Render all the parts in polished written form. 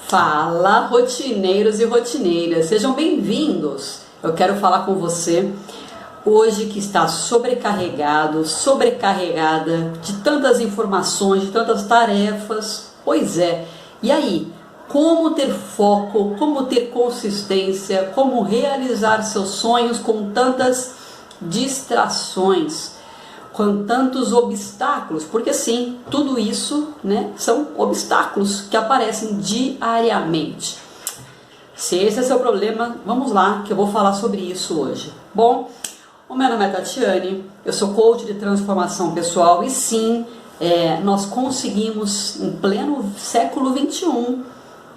Fala, rotineiros e rotineiras, sejam bem-vindos. Eu quero falar com você hoje que está sobrecarregado, sobrecarregada de tantas informações, de tantas tarefas. Pois é, e aí? Como ter foco, como ter consistência, como realizar seus sonhos com tantas distrações, com tantos obstáculos, porque sim, tudo isso, né, são obstáculos que aparecem diariamente. Se esse é seu problema, vamos lá, que eu vou falar sobre isso hoje. Bom, o meu nome é Tatiane, eu sou coach de transformação pessoal e sim, nós conseguimos em pleno século XXI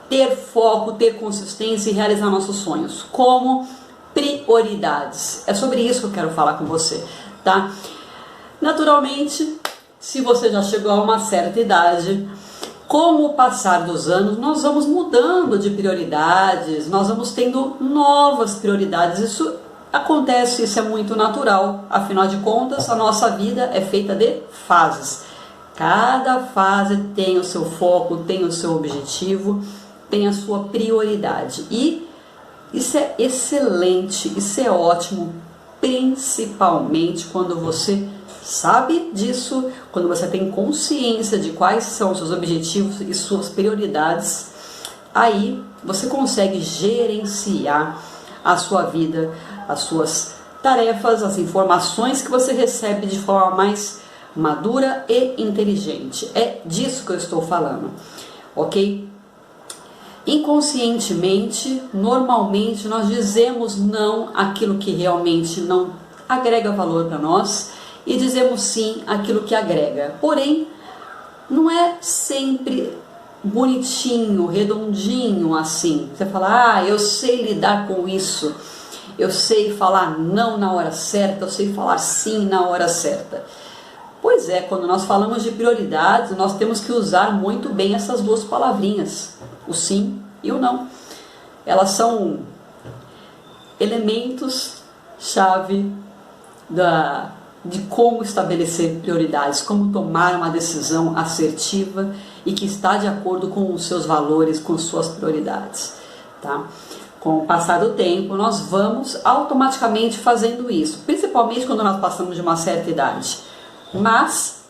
ter foco, ter consistência e realizar nossos sonhos como prioridades. É sobre isso que eu quero falar com você, tá? Naturalmente, se você já chegou a uma certa idade, com o passar dos anos, nós vamos mudando de prioridades, nós vamos tendo novas prioridades. Isso acontece, isso é muito natural. Afinal de contas, a nossa vida é feita de fases. Cada fase tem o seu foco, tem o seu objetivo, tem a sua prioridade. E isso é excelente, isso é ótimo, principalmente quando você sabe disso, quando você tem consciência de quais são seus objetivos e suas prioridades. Aí você consegue gerenciar a sua vida, as suas tarefas, as informações que você recebe de forma mais madura e inteligente. É disso que eu estou falando, ok? Inconscientemente, normalmente nós dizemos não àquilo que realmente não agrega valor para nós e dizemos sim àquilo que agrega. Porém, não é sempre bonitinho, redondinho assim. Você fala, eu sei lidar com isso, eu sei falar não na hora certa, eu sei falar sim na hora certa. Pois é, quando nós falamos de prioridades, nós temos que usar muito bem essas duas palavrinhas, o sim e o não. Elas são elementos-chave de como estabelecer prioridades, como tomar uma decisão assertiva e que está de acordo com os seus valores, com suas prioridades, tá? Com o passar do tempo, nós vamos automaticamente fazendo isso, principalmente quando nós passamos de uma certa idade. Mas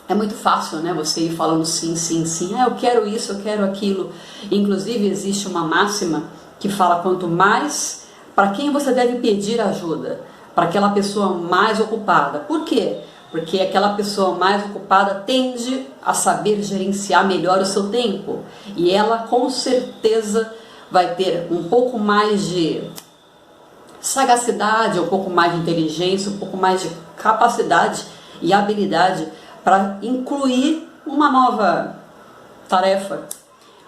é muito fácil, né? Você ir falando sim, sim, sim. Eu quero isso, eu quero aquilo. Inclusive existe uma máxima que fala quanto mais, para quem você deve pedir ajuda, para aquela pessoa mais ocupada. Por quê? Porque aquela pessoa mais ocupada tende a saber gerenciar melhor o seu tempo e ela com certeza vai ter um pouco mais de sagacidade, um pouco mais de inteligência, um pouco mais de capacidade e habilidade para incluir uma nova tarefa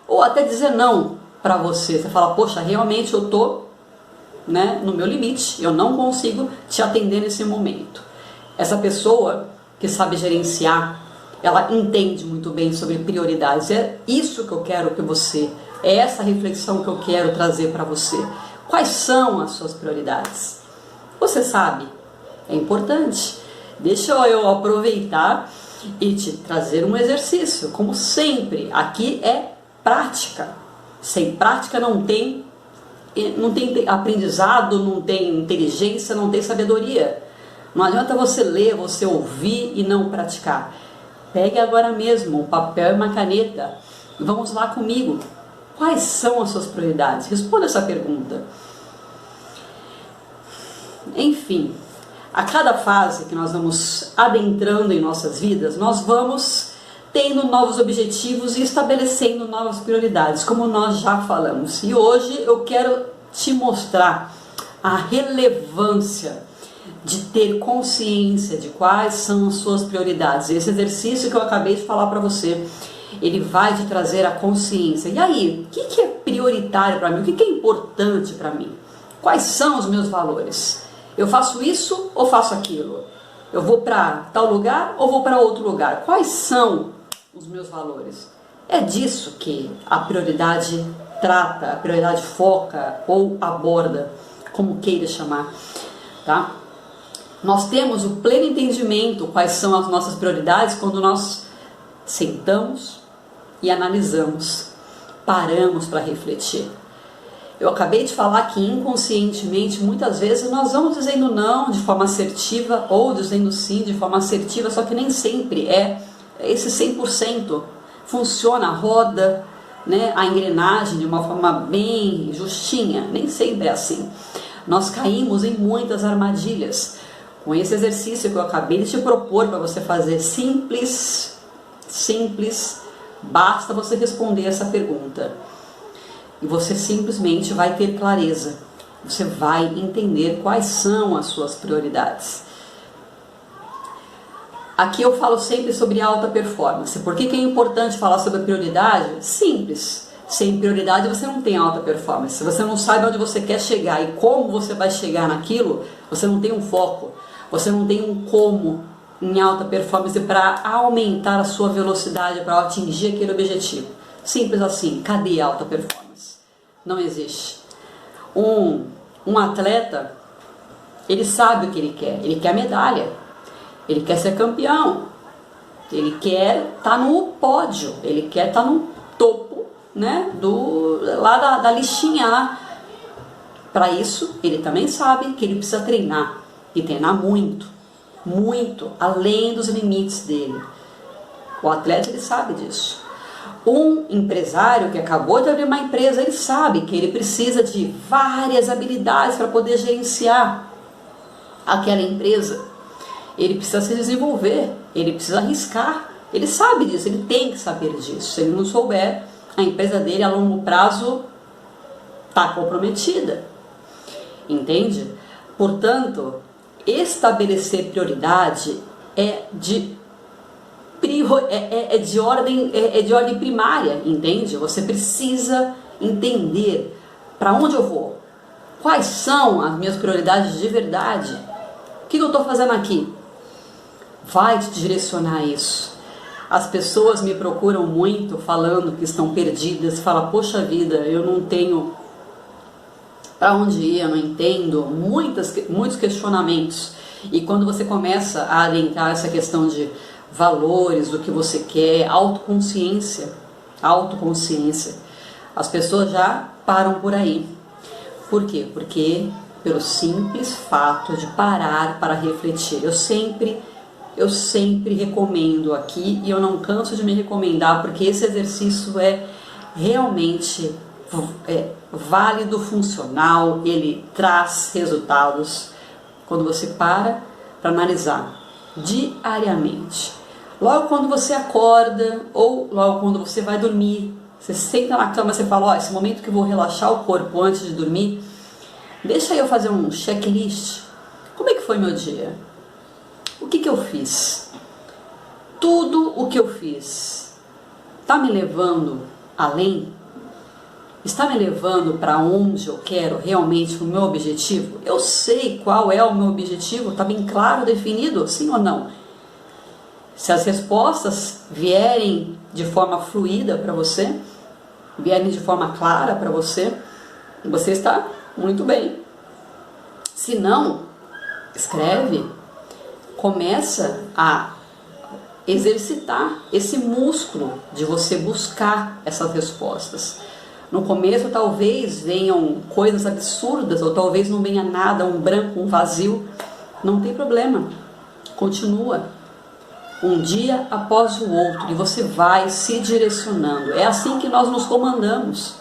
ou até dizer não para você. Você fala, poxa, realmente eu estou no meu limite, eu não consigo te atender nesse momento. Essa pessoa que sabe gerenciar, ela entende muito bem sobre prioridades. É isso que eu quero que você, é essa reflexão que eu quero trazer para você. Quais são as suas prioridades? Você sabe? É importante. Deixa eu aproveitar e te trazer um exercício. Como sempre, aqui é prática. Sem prática não tem aprendizado, não tem inteligência, não tem sabedoria. Não adianta você ler, você ouvir e não praticar. Pegue agora mesmo um papel e uma caneta e vamos lá comigo. Quais são as suas prioridades? Responda essa pergunta. Enfim, a cada fase que nós vamos adentrando em nossas vidas, nós vamos tendo novos objetivos e estabelecendo novas prioridades, como nós já falamos. E hoje eu quero te mostrar a relevância de ter consciência de quais são as suas prioridades. Esse exercício que eu acabei de falar para você, ele vai te trazer a consciência. E aí, o que é prioritário para mim? O que é importante para mim? Quais são os meus valores? Eu faço isso ou faço aquilo? Eu vou para tal lugar ou vou para outro lugar? Quais são os meus valores? É disso que a prioridade trata, a prioridade foca ou aborda, como queira chamar, tá? Nós temos o pleno entendimento quais são as nossas prioridades quando nós sentamos e analisamos paramos para refletir. Eu acabei de falar que inconscientemente, muitas vezes, nós vamos dizendo não de forma assertiva ou dizendo sim de forma assertiva, só que nem sempre é esse 100%. Funciona, roda, né, a engrenagem de uma forma bem justinha, nem sempre é assim. Nós caímos em muitas armadilhas. Com esse exercício que eu acabei de te propor para você fazer simples, basta você responder essa pergunta. E você simplesmente vai ter clareza. Você vai entender quais são as suas prioridades. Aqui eu falo sempre sobre alta performance. Por que é importante falar sobre prioridade? Simples. Sem prioridade você não tem alta performance. Se você não sabe onde você quer chegar e como você vai chegar naquilo, você não tem um foco. Você não tem um como em alta performance para aumentar a sua velocidade, para atingir aquele objetivo. Simples assim. Cadê a alta performance? Não existe. Um atleta, ele sabe o que ele quer medalha, ele quer ser campeão, ele quer estar no pódio, ele quer estar no topo, né, lá da listinha lá. Para isso, ele também sabe que ele precisa treinar, e treinar muito, além dos limites dele. O atleta, ele sabe disso. Um empresário que acabou de abrir uma empresa, ele sabe que ele precisa de várias habilidades para poder gerenciar aquela empresa. Ele precisa se desenvolver, ele precisa arriscar. Ele sabe disso, ele tem que saber disso. Se ele não souber, a empresa dele a longo prazo está comprometida. Entende? Portanto, estabelecer prioridade é de ordem primária, entende? Você precisa entender para onde eu vou, quais são as minhas prioridades de verdade, o que eu estou fazendo aqui. Vai te direcionar isso. As pessoas me procuram muito falando que estão perdidas, falam, poxa vida, eu não tenho para onde ir, eu não entendo, muitos questionamentos. E quando você começa a adentrar essa questão de valores, do que você quer, autoconsciência, as pessoas já param por aí. Por quê? Porque pelo simples fato de parar para refletir. Eu sempre recomendo aqui, e eu não canso de me recomendar, porque esse exercício é realmente válido, funcional, ele traz resultados quando você para analisar diariamente. Logo quando você acorda ou logo quando você vai dormir, você senta na cama e você fala, esse momento que eu vou relaxar o corpo antes de dormir, deixa eu fazer um checklist. Como é que foi meu dia? O que eu fiz? Tudo o que eu fiz está me levando além? Está me levando para onde eu quero realmente, o meu objetivo? Eu sei qual é o meu objetivo? Está bem claro, definido? Sim ou não? Se as respostas vierem de forma fluida para você, vierem de forma clara para você, você está muito bem. Se não, escreve, começa a exercitar esse músculo de você buscar essas respostas. No começo talvez venham coisas absurdas, ou talvez não venha nada, um branco, um vazio. Não tem problema, continua. Um dia após o outro, e você vai se direcionando. É assim que nós nos comandamos.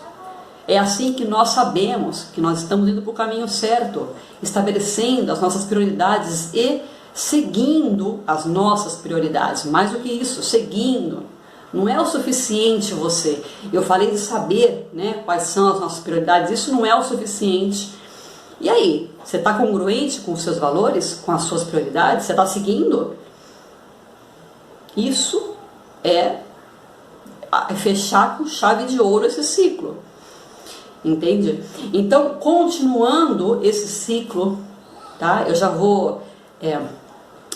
É assim que nós sabemos que nós estamos indo para o caminho certo, estabelecendo as nossas prioridades e seguindo as nossas prioridades. Mais do que isso, seguindo. Não é o suficiente você. Eu falei de saber, né, quais são as nossas prioridades. Isso não é o suficiente. E aí, você está congruente com os seus valores, com as suas prioridades? Você está seguindo? Isso é fechar com chave de ouro esse ciclo. Entende? Então, continuando esse ciclo, tá? Eu já vou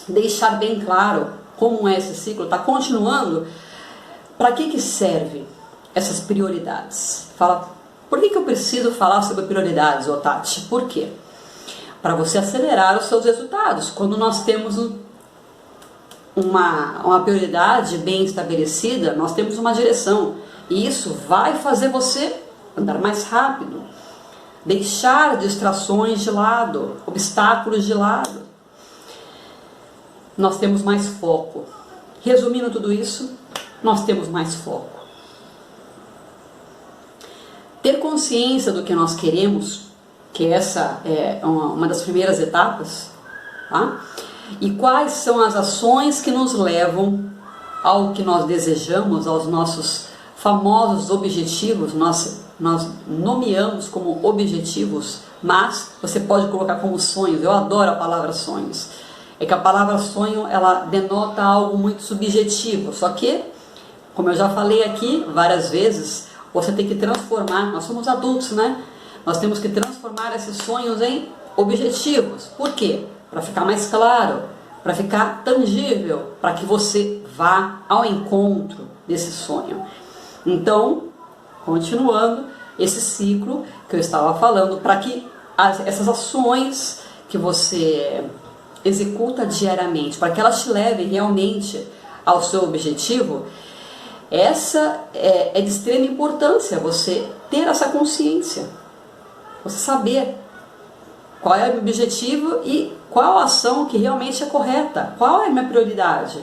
deixar bem claro como é esse ciclo. Tá continuando. Para que serve essas prioridades? Por que eu preciso falar sobre prioridades, Tati? Por quê? Para você acelerar os seus resultados. Quando nós temos uma prioridade bem estabelecida, nós temos uma direção. E isso vai fazer você andar mais rápido, deixar distrações de lado, obstáculos de lado. Nós temos mais foco. Resumindo tudo isso, nós temos mais foco. Ter consciência do que nós queremos, que essa é uma das primeiras etapas, tá? E quais são as ações que nos levam ao que nós desejamos, aos nossos famosos objetivos. Nós nomeamos como objetivos, mas você pode colocar como sonhos. Eu adoro a palavra sonhos. É que a palavra sonho, ela denota algo muito subjetivo, só que, como eu já falei aqui várias vezes, você tem que transformar, nós somos adultos, né? Nós temos que transformar esses sonhos em objetivos. Por quê? Para ficar mais claro, para ficar tangível, para que você vá ao encontro desse sonho. Então, continuando esse ciclo que eu estava falando, para que essas ações que você executa diariamente, para que elas te levem realmente ao seu objetivo, essa é de extrema importância, você ter essa consciência, você saber qual é o objetivo e qual a ação que realmente é correta, qual é a minha prioridade.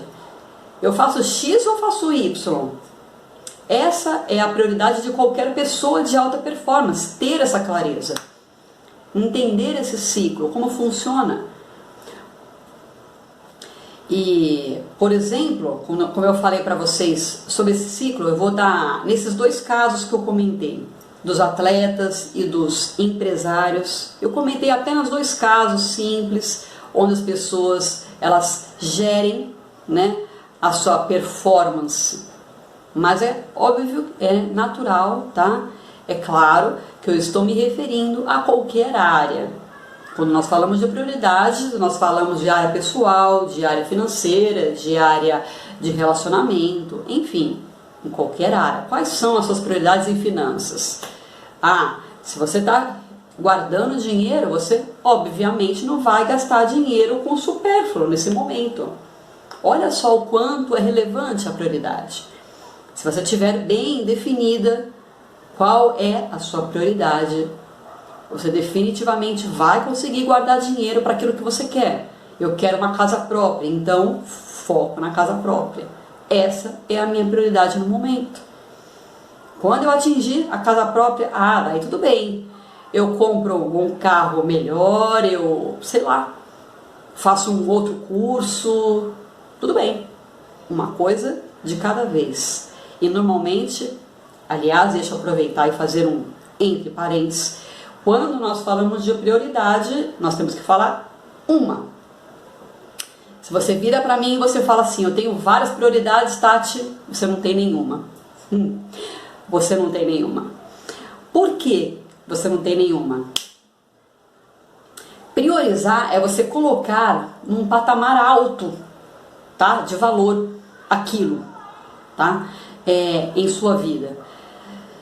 Eu faço X ou faço Y? Essa é a prioridade de qualquer pessoa de alta performance, ter essa clareza, entender esse ciclo, como funciona. E, por exemplo, como eu falei para vocês sobre esse ciclo, eu vou dar nesses dois casos que eu comentei, dos atletas e dos empresários. Eu comentei apenas dois casos simples, onde as pessoas elas gerem, né, a sua performance. Mas é óbvio, é natural, tá? É claro que eu estou me referindo a qualquer área. Quando nós falamos de prioridades, nós falamos de área pessoal, de área financeira, de área de relacionamento, enfim, em qualquer área. Quais são as suas prioridades em finanças? Se você está guardando dinheiro, você obviamente não vai gastar dinheiro com supérfluo nesse momento. Olha só o quanto é relevante a prioridade. Se você tiver bem definida qual é a sua prioridade, você definitivamente vai conseguir guardar dinheiro para aquilo que você quer. Eu quero uma casa própria, então foco na casa própria. Essa é a minha prioridade no momento. Quando eu atingir a casa própria, daí tudo bem. Eu compro um carro melhor, eu, sei lá, faço um outro curso, tudo bem. Uma coisa de cada vez. E normalmente, aliás, deixa eu aproveitar e fazer um entre parênteses. Quando nós falamos de prioridade, nós temos que falar uma. Se você vira para mim e você fala assim, eu tenho várias prioridades, Tati, você não tem nenhuma. Você não tem nenhuma. Por que você não tem nenhuma? Priorizar é você colocar num patamar alto, tá? De valor, aquilo, tá? Em sua vida.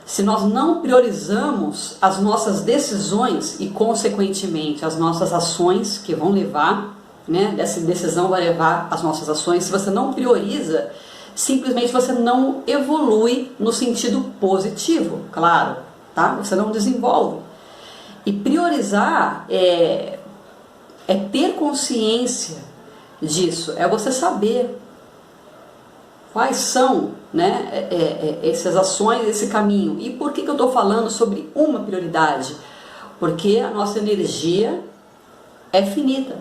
Se nós não priorizamos as nossas decisões e, consequentemente, as nossas ações que vão levar, né? Essa decisão vai levar as nossas ações. Se você não prioriza, simplesmente você não evolui no sentido positivo, claro, tá? Você não desenvolve. E priorizar é ter consciência disso, é você saber quais são, né, essas ações, esse caminho. E por que eu estou falando sobre uma prioridade? Porque a nossa energia é finita.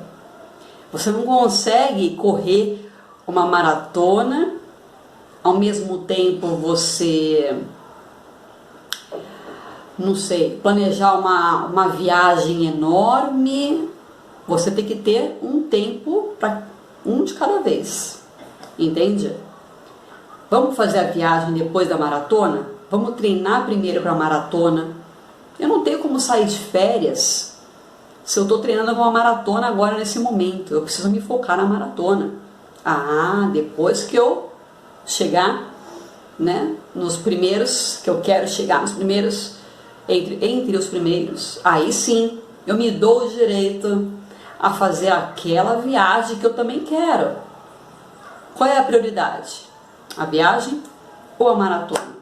Você não consegue correr uma maratona, ao mesmo tempo você, não sei, planejar uma viagem enorme. Você tem que ter um tempo para um de cada vez, entende? Vamos fazer a viagem depois da maratona? Vamos treinar primeiro para a maratona. Eu não tenho como sair de férias se eu estou treinando para uma maratona agora nesse momento. Eu preciso me focar na maratona. Depois que eu chegar, né, nos primeiros, que eu quero chegar nos primeiros, entre os primeiros, aí sim eu me dou o direito a fazer aquela viagem que eu também quero. Qual é a prioridade? A viagem ou a maratona?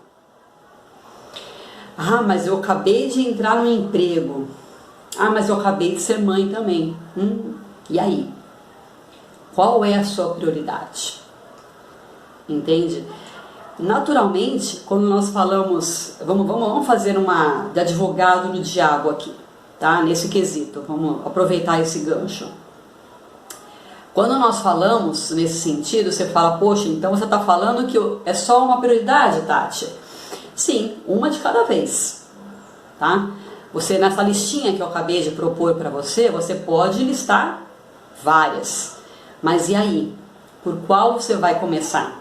Ah, mas eu acabei de entrar no emprego. Ah, mas eu acabei de ser mãe também. E aí? Qual é a sua prioridade? Entende? Naturalmente, quando nós falamos, vamos fazer uma de advogado do diabo aqui, tá? Nesse quesito, vamos aproveitar esse gancho. Quando nós falamos nesse sentido, você fala, poxa, então você está falando que é só uma prioridade, Tati? Sim, uma de cada vez, tá? Você, nessa listinha que eu acabei de propor para você, você pode listar várias. Mas e aí? Por qual você vai começar?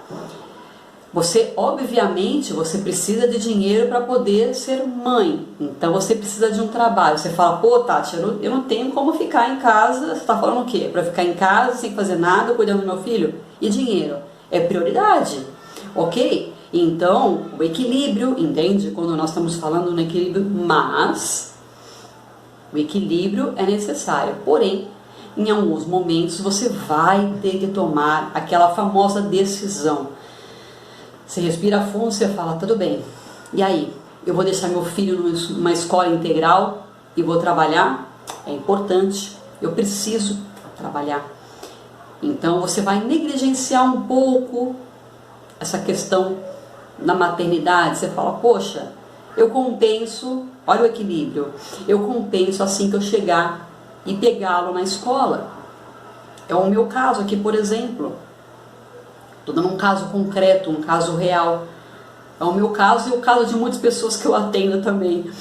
Você, obviamente, você precisa de dinheiro para poder ser mãe. Então você precisa de um trabalho. Você fala, pô, Tati, eu não tenho como ficar em casa. Você está falando o quê? Para ficar em casa sem fazer nada, cuidando do meu filho? E dinheiro? É prioridade, ok? Então, o equilíbrio, entende? Quando nós estamos falando no equilíbrio, mas o equilíbrio é necessário. Porém, em alguns momentos você vai ter que tomar aquela famosa decisão. Você respira fundo e você fala, tudo bem, e aí? Eu vou deixar meu filho numa escola integral e vou trabalhar? É importante, eu preciso trabalhar. Então você vai negligenciar um pouco essa questão na maternidade. Você fala, poxa, eu compenso, olha o equilíbrio, eu compenso assim que eu chegar e pegá-lo na escola. É o meu caso aqui, por exemplo. Estou dando um caso concreto, um caso real. É o meu caso e o caso de muitas pessoas que eu atendo também.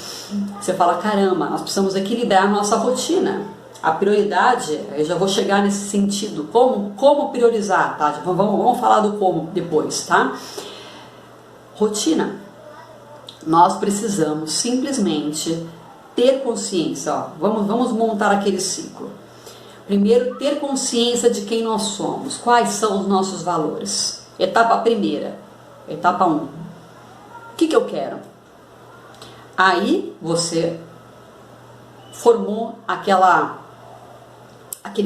Você fala, caramba, nós precisamos equilibrar a nossa rotina. A prioridade, eu já vou chegar nesse sentido. Como priorizar, tá? Vamos falar do como depois, tá? Rotina. Nós precisamos simplesmente ter consciência. Ó, vamos montar aquele ciclo. Primeiro, ter consciência de quem nós somos, quais são os nossos valores. Etapa primeira, etapa 1. O que eu quero? Aí você formou aquele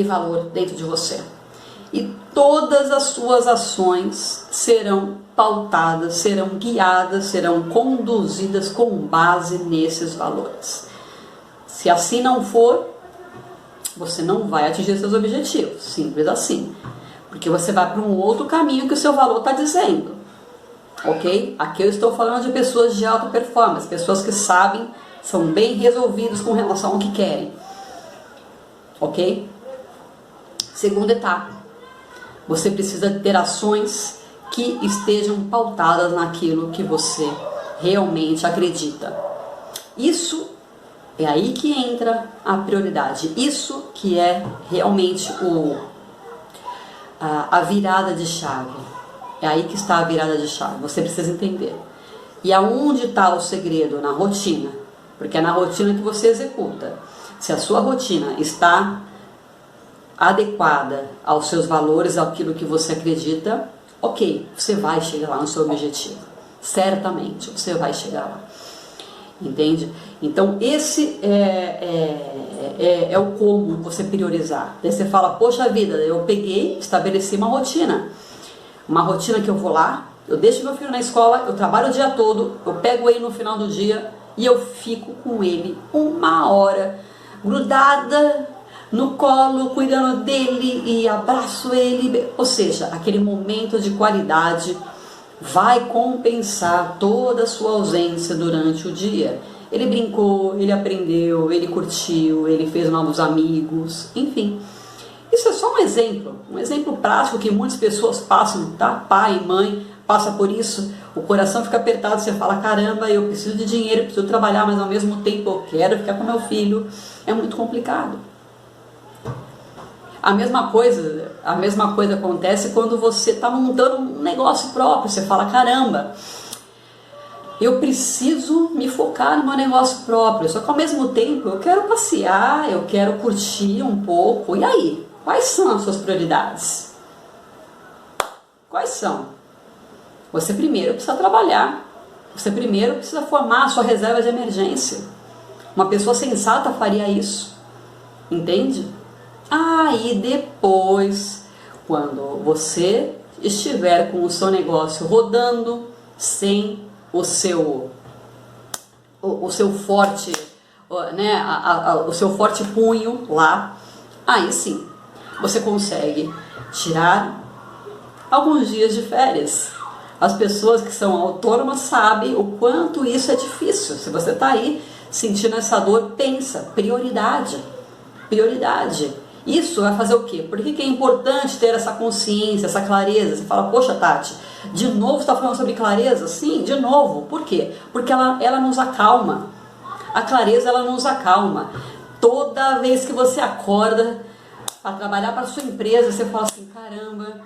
valor dentro de você. E todas as suas ações serão pautadas, serão guiadas, serão conduzidas com base nesses valores. Se assim não for, você não vai atingir seus objetivos, simples assim. Porque você vai para um outro caminho que o seu valor está dizendo, ok? Aqui eu estou falando de pessoas de alta performance, pessoas que sabem, são bem resolvidos com relação ao que querem, ok? Segunda etapa, você precisa ter ações que estejam pautadas naquilo que você realmente acredita. Isso é aí que entra a prioridade. Isso que é realmente a virada de chave. É aí que está a virada de chave. Você precisa entender. E aonde está o segredo? Na rotina. Porque é na rotina que você executa. Se a sua rotina está adequada aos seus valores, àquilo que você acredita, ok, você vai chegar lá no seu objetivo. Certamente, você vai chegar lá. Entende? Então esse é o como você priorizar. Daí você fala, poxa vida, eu peguei, estabeleci uma rotina que eu vou lá, eu deixo meu filho na escola, eu trabalho o dia todo, eu pego ele no final do dia e eu fico com ele 1 hora grudada no colo, cuidando dele e abraço ele, ou seja, aquele momento de qualidade vai compensar toda a sua ausência durante o dia. Ele brincou, ele aprendeu, ele curtiu, ele fez novos amigos, enfim. Isso é só um exemplo prático que muitas pessoas passam, tá? Pai, mãe, passa por isso, o coração fica apertado, você fala, caramba, eu preciso de dinheiro, eu preciso trabalhar, mas ao mesmo tempo eu quero ficar com meu filho. É muito complicado. A mesma coisa acontece quando você está montando um negócio próprio. Você fala, caramba, eu preciso me focar no meu negócio próprio. Só que ao mesmo tempo eu quero passear, eu quero curtir um pouco. E aí? Quais são as suas prioridades? Quais são? Você primeiro precisa trabalhar. Você primeiro precisa formar a sua reserva de emergência. Uma pessoa sensata faria isso. Entende? Aí depois, quando você estiver com o seu negócio rodando, sem o seu o seu forte, né, o seu forte punho lá, aí sim você consegue tirar alguns dias de férias. As pessoas que são autônomas sabem o quanto isso é difícil. Se você está aí sentindo essa dor, pensa, prioridade. Isso vai fazer o quê? Por que é importante ter essa consciência, essa clareza? Você fala, poxa, Tati, de novo você está falando sobre clareza? Sim, de novo. Por quê? Porque ela nos acalma. A clareza, ela nos acalma. Toda vez que você acorda para trabalhar para sua empresa, você fala assim, caramba,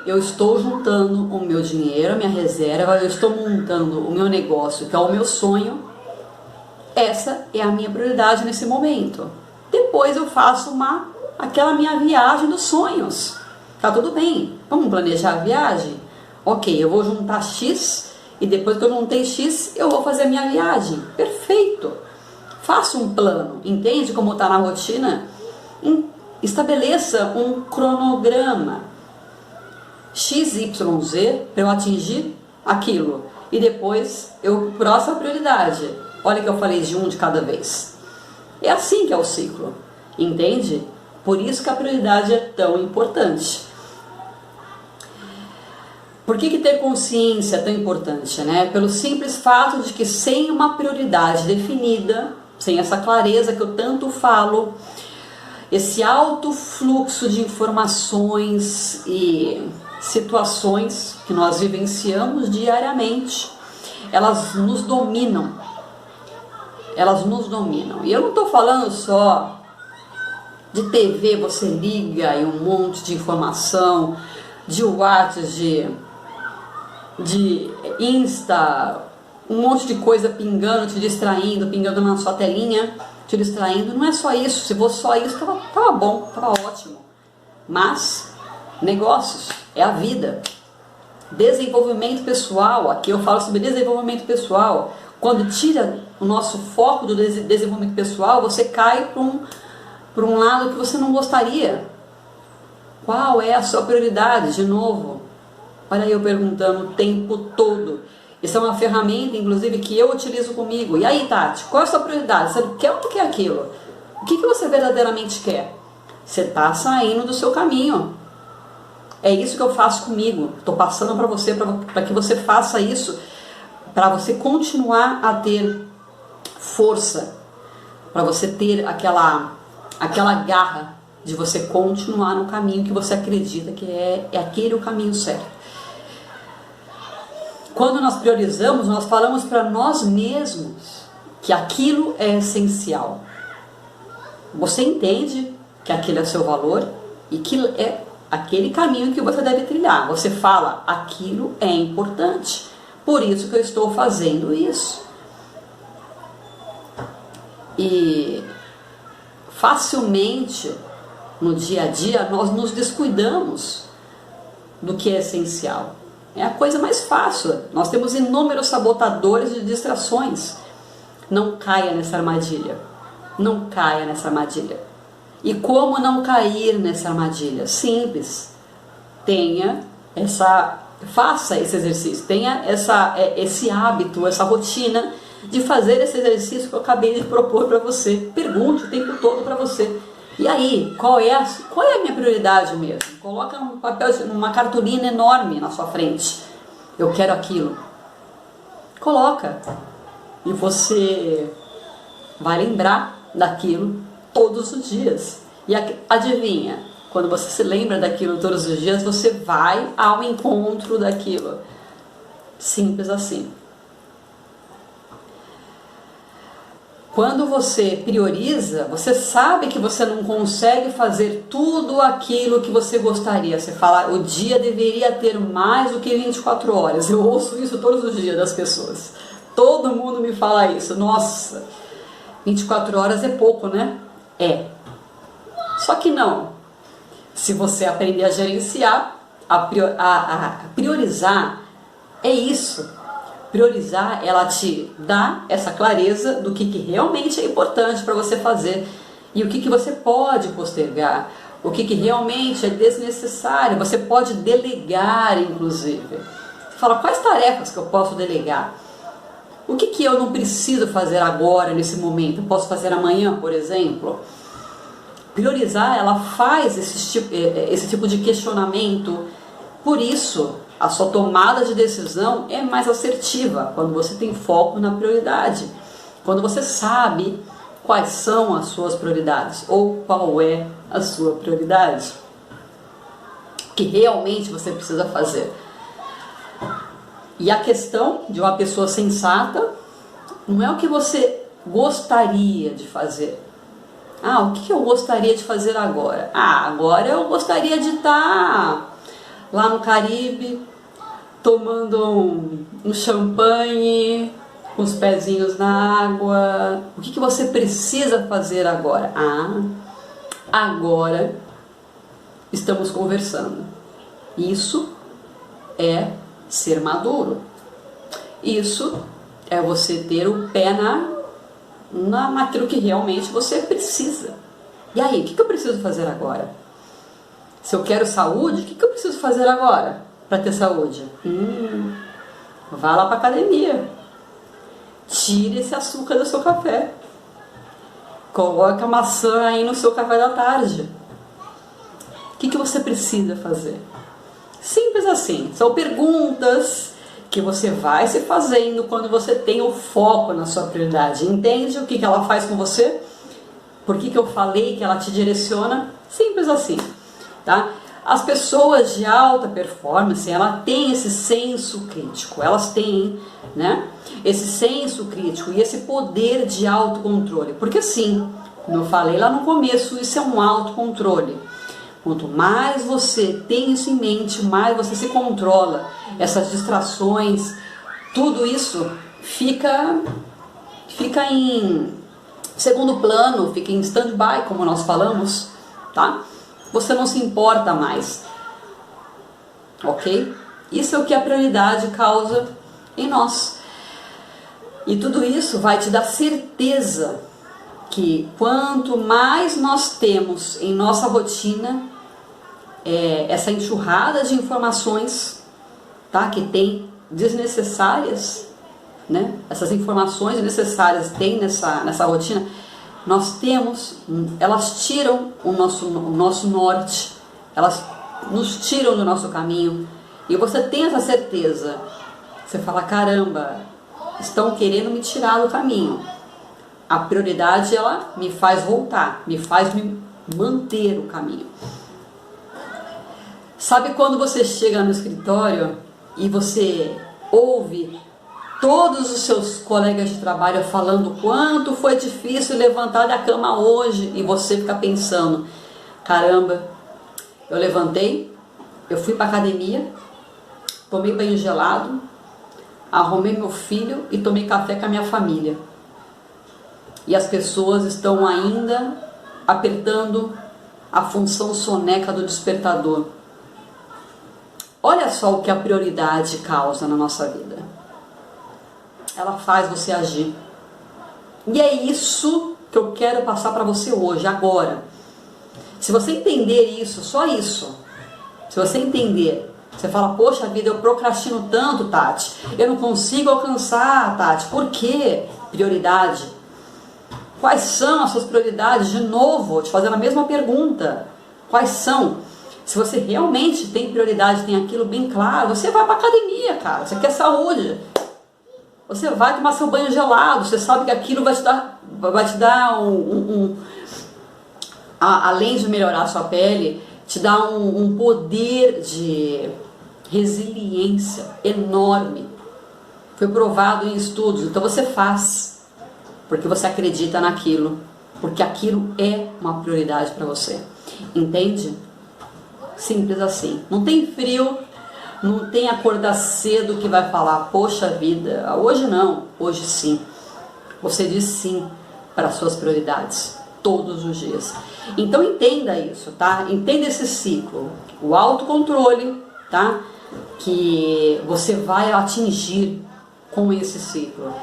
eu estou juntando o meu dinheiro, a minha reserva, eu estou montando o meu negócio, que é o meu sonho. Essa é a minha prioridade nesse momento. Depois eu faço aquela minha viagem dos sonhos. Tá tudo bem, vamos planejar a viagem? Ok, eu vou juntar X e depois que eu juntei X, eu vou fazer a minha viagem. Perfeito! Faça um plano, entende como está na rotina? Estabeleça um cronograma. XYZ para eu atingir aquilo. E depois, próxima prioridade. Olha que eu falei de um de cada vez. É assim que é o ciclo, entende? Por isso que a prioridade é tão importante. Por que ter consciência é tão importante, né? Pelo simples fato de que sem uma prioridade definida, sem essa clareza que eu tanto falo, esse alto fluxo de informações e situações que nós vivenciamos diariamente, elas nos dominam. E eu não estou falando só de TV, você liga e um monte de informação, de WhatsApp, de Insta, um monte de coisa pingando, te distraindo, pingando na sua telinha, te distraindo. Não é só isso. Se fosse só isso, tava bom, tava ótimo. Mas negócios é a vida. Desenvolvimento pessoal, aqui eu falo sobre desenvolvimento pessoal. Quando tira o nosso foco do desenvolvimento pessoal, você cai para um lado que você não gostaria. Qual é a sua prioridade? De novo, olha eu perguntando o tempo todo. Isso é uma ferramenta, inclusive, que eu utilizo comigo. E aí, Tati, qual é a sua prioridade? Você quer ou não quer aquilo? O que você verdadeiramente quer? Você está saindo do seu caminho. É isso que eu faço comigo. Estou passando para você, para que você faça isso, para você continuar a ter força, para você ter aquela garra de você continuar no caminho que você acredita que é aquele o caminho certo. Quando nós priorizamos, nós falamos para nós mesmos que aquilo é essencial. Você entende que aquele é o seu valor e que é aquele caminho que você deve trilhar. Você fala, aquilo é importante, por isso que eu estou fazendo isso. E facilmente, no dia a dia, nós nos descuidamos do que é essencial. É a coisa mais fácil. Nós temos inúmeros sabotadores de distrações. Não caia nessa armadilha. Não caia nessa armadilha. E como não cair nessa armadilha? Simples. Faça esse exercício. Tenha esse hábito, essa rotina de fazer esse exercício que eu acabei de propor para você. Pergunte o tempo todo para você. E aí, qual é a minha prioridade mesmo? Coloca um papel, uma cartolina enorme na sua frente. Eu quero aquilo. Coloca. E você vai lembrar daquilo todos os dias. E adivinha, quando você se lembra daquilo todos os dias, você vai ao encontro daquilo. Simples assim. Quando você prioriza, você sabe que você não consegue fazer tudo aquilo que você gostaria. Você fala, o dia deveria ter mais do que 24 horas. Eu ouço isso todos os dias das pessoas. Todo mundo me fala isso. Nossa, 24 horas é pouco, né? É. Só que não. Se você aprender a gerenciar, a priorizar, é isso. Priorizar, ela te dá essa clareza do que realmente é importante para você fazer e o que você pode postergar, o que realmente é desnecessário. Você pode delegar, inclusive. Você fala, quais tarefas que eu posso delegar? O que que eu não preciso fazer agora, nesse momento? Eu posso fazer amanhã, por exemplo? Priorizar, ela faz esse tipo de questionamento. Por isso, a sua tomada de decisão é mais assertiva quando você tem foco na prioridade. Quando você sabe quais são as suas prioridades ou qual é a sua prioridade. O que realmente você precisa fazer. E a questão de uma pessoa sensata não é o que você gostaria de fazer. Ah, o que eu gostaria de fazer agora? Ah, agora eu gostaria de estar lá no Caribe, tomando um champanhe, com os pezinhos na água. O que você precisa fazer agora? Ah, agora estamos conversando. Isso é ser maduro. Isso é você ter o pé naquilo que realmente você precisa. E aí, o que eu preciso fazer agora? Se eu quero saúde, o que eu preciso fazer agora para ter saúde? Vá lá para academia. Tire esse açúcar do seu café. Coloque a maçã aí no seu café da tarde. O que você precisa fazer? Simples assim. São perguntas que você vai se fazendo quando você tem o foco na sua prioridade. Entende o que ela faz com você? Por que eu falei que ela te direciona? Simples assim, tá? As pessoas de alta performance, ela tem esse senso crítico, elas têm, né, esse senso crítico e esse poder de autocontrole. Porque sim, como eu falei lá no começo, isso é um autocontrole. Quanto mais você tem isso em mente, mais você se controla. Essas distrações, tudo isso fica em segundo plano, fica em stand-by, como nós falamos, tá? Você não se importa mais, ok? Isso é o que a prioridade causa em nós. E tudo isso vai te dar certeza que quanto mais nós temos em nossa rotina, essa enxurrada de informações, tá, que tem desnecessárias, né? Essas informações desnecessárias tem nessa rotina, elas tiram o nosso norte, elas nos tiram do nosso caminho, e você tem essa certeza. Você fala, caramba, estão querendo me tirar do caminho. A prioridade, ela me faz voltar, me faz me manter o caminho. Sabe quando você chega no escritório e você ouve todos os seus colegas de trabalho falando quanto foi difícil levantar da cama hoje, e você fica pensando, caramba, eu levantei, eu fui para academia, tomei banho gelado, arrumei meu filho e tomei café com a minha família. E as pessoas estão ainda apertando a função soneca do despertador. Olha só o que a prioridade causa na nossa vida. Ela faz você agir. E é isso que eu quero passar para você hoje, agora. Se você entender isso, só isso. Se você entender, você fala, poxa vida, eu procrastino tanto, Tati. Eu não consigo alcançar, Tati. Por quê? Prioridade. Quais são as suas prioridades? De novo, te fazendo a mesma pergunta. Quais são? Se você realmente tem prioridade, tem aquilo bem claro, você vai para academia, cara. Você quer saúde. Você vai tomar seu banho gelado. Você sabe que aquilo vai te dar além de melhorar a sua pele, te dá um poder de resiliência enorme. Foi provado em estudos. Então você faz, porque você acredita naquilo, porque aquilo é uma prioridade para você. Entende? Simples assim. Não tem frio, não tem acordar cedo que vai falar, poxa vida, hoje não, hoje sim. Você diz sim para as suas prioridades, todos os dias. Então entenda isso, tá? Entenda esse ciclo. O autocontrole, tá? Que você vai atingir com esse ciclo.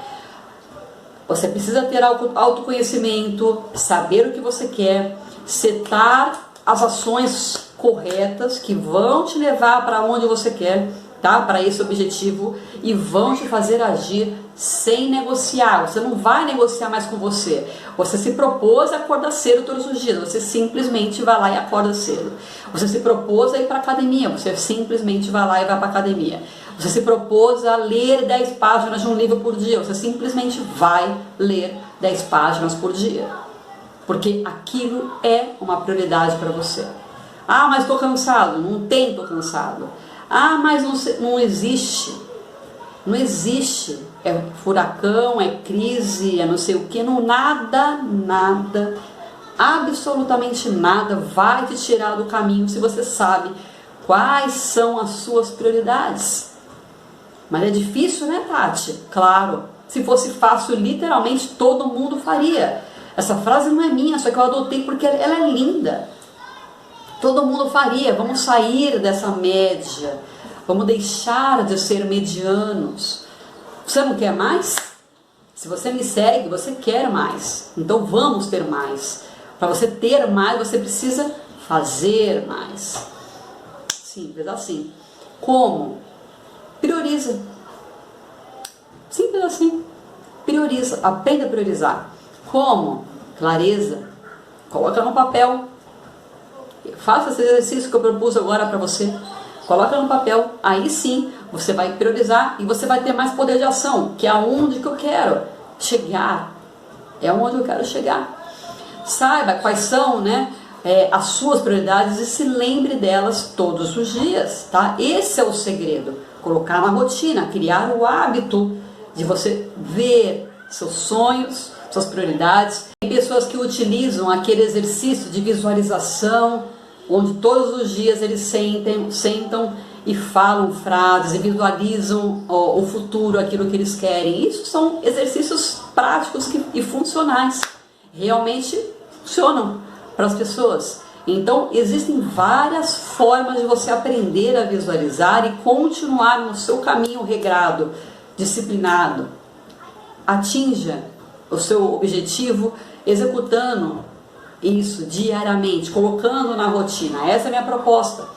Você precisa ter autoconhecimento, saber o que você quer, setar as ações corretas que vão te levar para onde você quer, tá? Para esse objetivo e vão te fazer agir sem negociar. Você não vai negociar mais com você. Você se propôs a acordar cedo todos os dias, você simplesmente vai lá e acorda cedo. Você se propôs a ir para academia, você simplesmente vai lá e vai para academia. Você se propôs a ler 10 páginas de um livro por dia, você simplesmente vai ler 10 páginas por dia. Porque aquilo é uma prioridade para você. Ah, mas estou cansado. Não tem, estou cansado. Ah, mas não existe. Não existe. É furacão, é crise, é não sei o que. Não, nada, absolutamente nada vai te tirar do caminho se você sabe quais são as suas prioridades. Mas é difícil, né, Tati? Claro. Se fosse fácil, literalmente todo mundo faria. Essa frase não é minha, só que eu adotei porque ela é linda. Todo mundo faria. Vamos sair dessa média. Vamos deixar de ser medianos. Você não quer mais? Se você me segue, você quer mais. Então vamos ter mais. Para você ter mais, você precisa fazer mais. Simples assim. Como? Prioriza. Simples assim. Prioriza. Aprenda a priorizar. Como? Clareza. Coloca no papel. Faça esse exercício que eu propus agora para você. Coloca no papel. Aí sim, você vai priorizar e você vai ter mais poder de ação, que é aonde que eu quero chegar. É onde eu quero chegar. Saiba quais são, né, as suas prioridades e se lembre delas todos os dias, tá? Esse é o segredo. Colocar na rotina, criar o hábito de você ver seus sonhos, suas prioridades. Tem pessoas que utilizam aquele exercício de visualização, onde todos os dias eles sentam e falam frases e visualizam o futuro, aquilo que eles querem. Isso são exercícios práticos e funcionais. Realmente funcionam para as pessoas. Então, existem várias formas de você aprender a visualizar e continuar no seu caminho regrado, disciplinado. Atinja o seu objetivo executando isso diariamente, colocando na rotina. Essa é a minha proposta.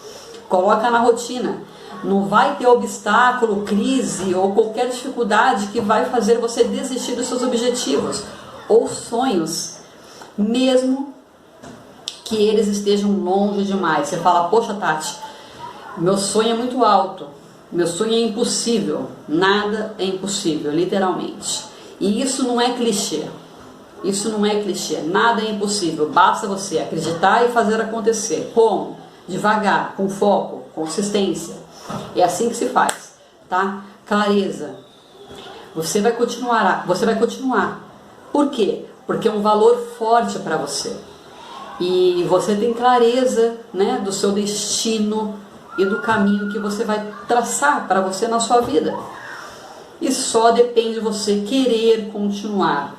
Coloca na rotina. Não vai ter obstáculo, crise ou qualquer dificuldade que vai fazer você desistir dos seus objetivos ou sonhos, mesmo que eles estejam longe demais. Você fala, poxa, Tati, meu sonho é muito alto, meu sonho é impossível. Nada é impossível, literalmente. E isso não é clichê. Isso não é clichê, nada é impossível, basta você acreditar e fazer acontecer. Como? Devagar, com foco, consistência. É assim que se faz, tá? Clareza. Você vai continuar. Por quê? Porque é um valor forte para você. E você tem clareza, né, do seu destino e do caminho que você vai traçar para você na sua vida. E só depende de você querer continuar.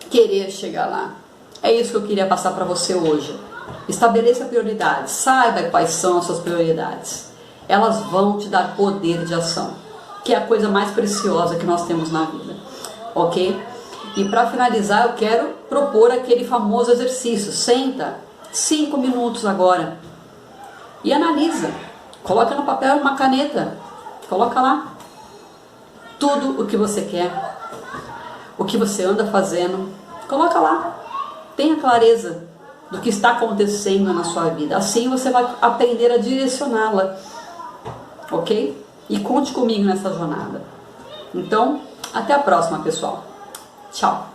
Querer chegar lá. É isso que eu queria passar para você hoje. Estabeleça prioridades. Saiba quais são as suas prioridades. Elas vão te dar poder de ação, que é a coisa mais preciosa que nós temos na vida. Ok? E para finalizar, eu quero propor aquele famoso exercício. Senta 5 minutos agora e analisa. Coloca no papel uma caneta. Coloca lá tudo o que você quer, o que você anda fazendo. Coloca lá. Tenha clareza do que está acontecendo na sua vida. Assim você vai aprender a direcioná-la. Ok? E conte comigo nessa jornada. Então, até a próxima, pessoal. Tchau.